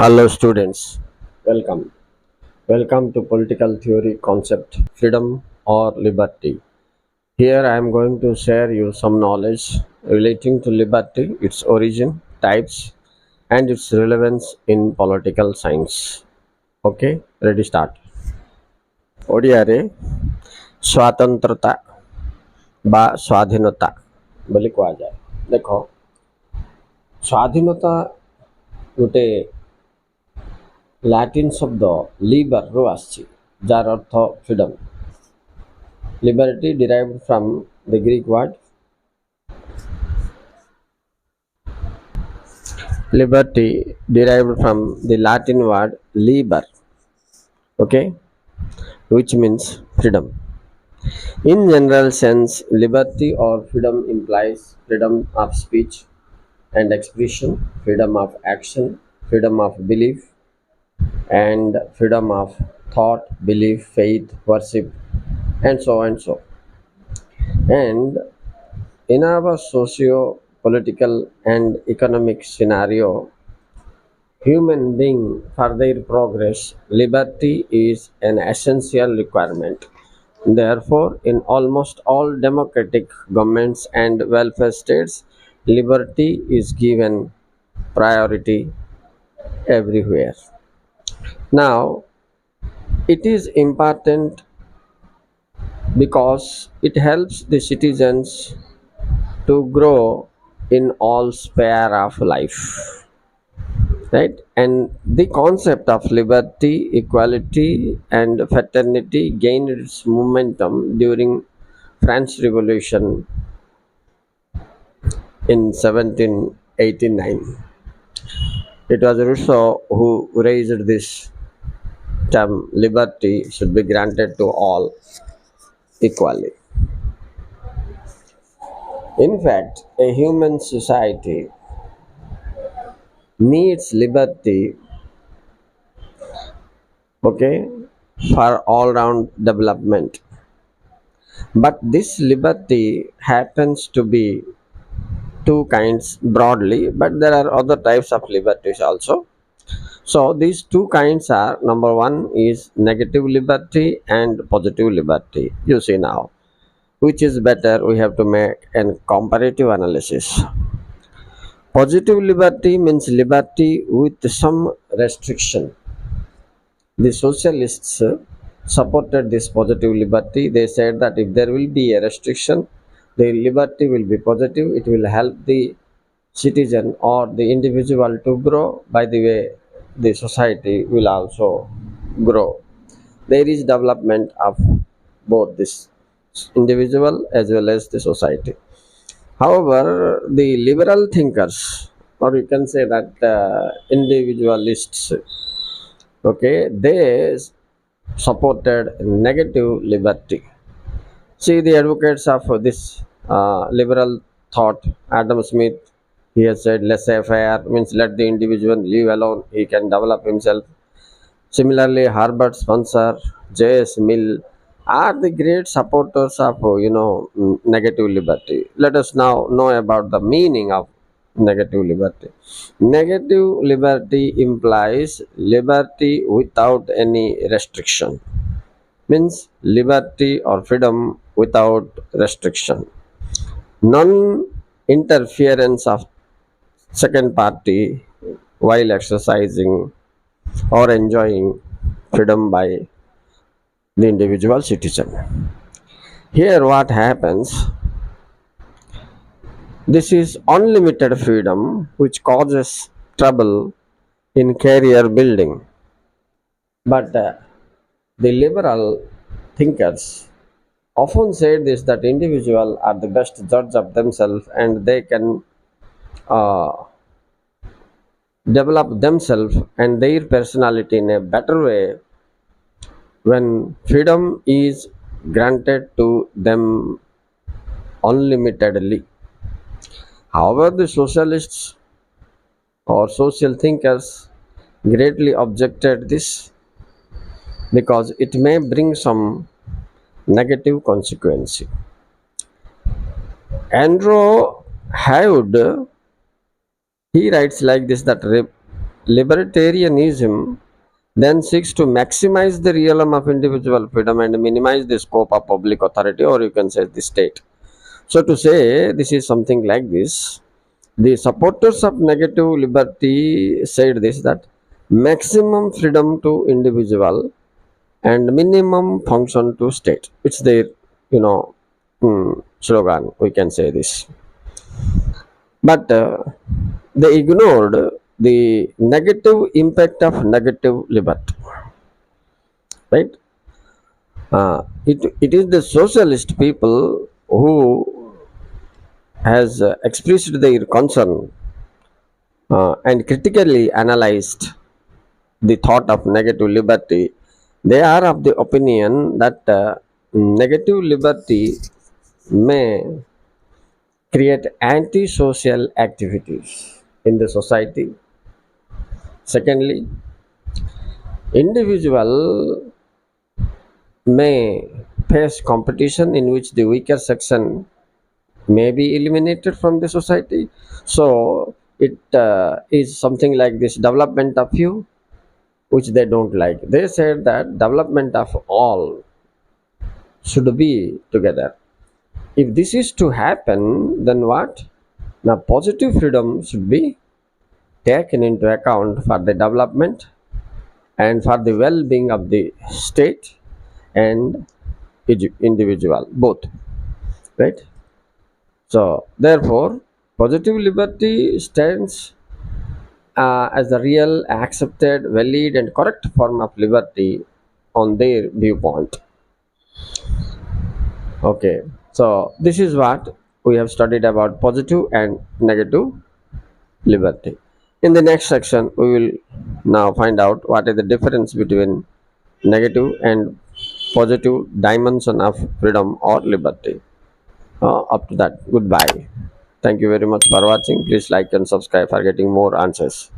Hello students, welcome. Welcome to political theory concept freedom or liberty. Here I am going to share you some knowledge relating to liberty, its origin, types and its relevance in political science. Okay, ready start. ଓଡ଼ିଆରେ ସ୍ୱାତନ୍ତ୍ରତା ବା ସ୍ୱାଧୀନତା ବୋଲି କୁହାଯାଏ। ଦେଖ ସ୍ୱାଧୀନତା ଗୋଟେ latrine ଶବ୍ଦ ଲିବରରୁ ଆସିଛି ଯାର ଅର୍ଥ freedom. Liberty derived from the Greek word liberty derived from the Latin word liber, okay, which means freedom. In general sense, liberty or freedom implies freedom of speech and expression, freedom of action, freedom of belief, and freedom of thought, belief, faith, worship, and so and so. And in our socio political and economic scenario, human being for their progress, liberty is an essential requirement. Therefore, in almost all democratic governments and welfare states, liberty is given priority everywhere. Now, it is important because it helps the citizens to grow in all sphere of life, right? And the concept of liberty, equality and fraternity gained its momentum during French Revolution in 1789. It was Rousseau who raised this term: liberty should be granted to all equally. In fact, a human society needs liberty, okay, for all round development. But this liberty happens to be two kinds broadly, but there are other types of liberties also. So these two kinds are: number one is negative liberty and positive liberty. You see now, which is better? We have to make a comparative analysis. Positive liberty means liberty with some restriction. The socialists supported this positive liberty. They said that if there will be a restriction, the liberty will be positive. It will help the citizen or the individual to grow. By the way, the society will also grow. There is development of both this individual as well as the society. However, the liberal thinkers, or you can say that individualists, okay, they supported negative liberty. See, the advocates of this liberal thought, Adam Smith, he has said laissez-faire means let the individual live alone, he can develop himself. Similarly, Herbert Spencer, J.S. Mill are the great supporters of negative liberty. Let us now know about the meaning of negative liberty. Negative liberty implies liberty without any restriction, means liberty or freedom without restriction. Non interference of second party while exercising or enjoying freedom by the individual citizen. Here, what happens? This is unlimited freedom which causes trouble in career building. But the liberal thinkers often say this, that individuals are the best judge of themselves and they can uh, develop themselves and their personality in a better way when freedom is granted to them unlimitedly. However, the socialists or social thinkers greatly objected this because it may bring some negative consequence. Andrew Hyde, he writes like this, that libertarianism then seeks to maximize the realm of individual freedom and minimize the scope of public authority, or you can say the state. So, to say this is something like this, the supporters of negative liberty said this, that maximum freedom to individual and minimum function to state. It's their, you know, slogan. We can say this, but they ignored the negative impact of negative liberty, right? It is the socialist people who has expressed their concern and critically analyzed the thought of negative liberty. They are of the opinion that negative liberty may create antisocial activities in the society. Secondly, individual may face competition in which the weaker section may be eliminated from the society. So it is something like this development of few, which they don't like. They said that development of all should be together. If this is to happen, then what? Now, positive freedom should be taken into account for the development and for the well-being of the state and individual, both, right? So, therefore, positive liberty stands as the real, accepted, valid, and correct form of liberty on their viewpoint. Okay, so this is what we have studied about positive and negative liberty. In the next section, we will now find out what is the difference between negative and positive dimension of freedom or liberty. Up to that, goodbye. Thank you very much for watching. Please like and subscribe for getting more answers.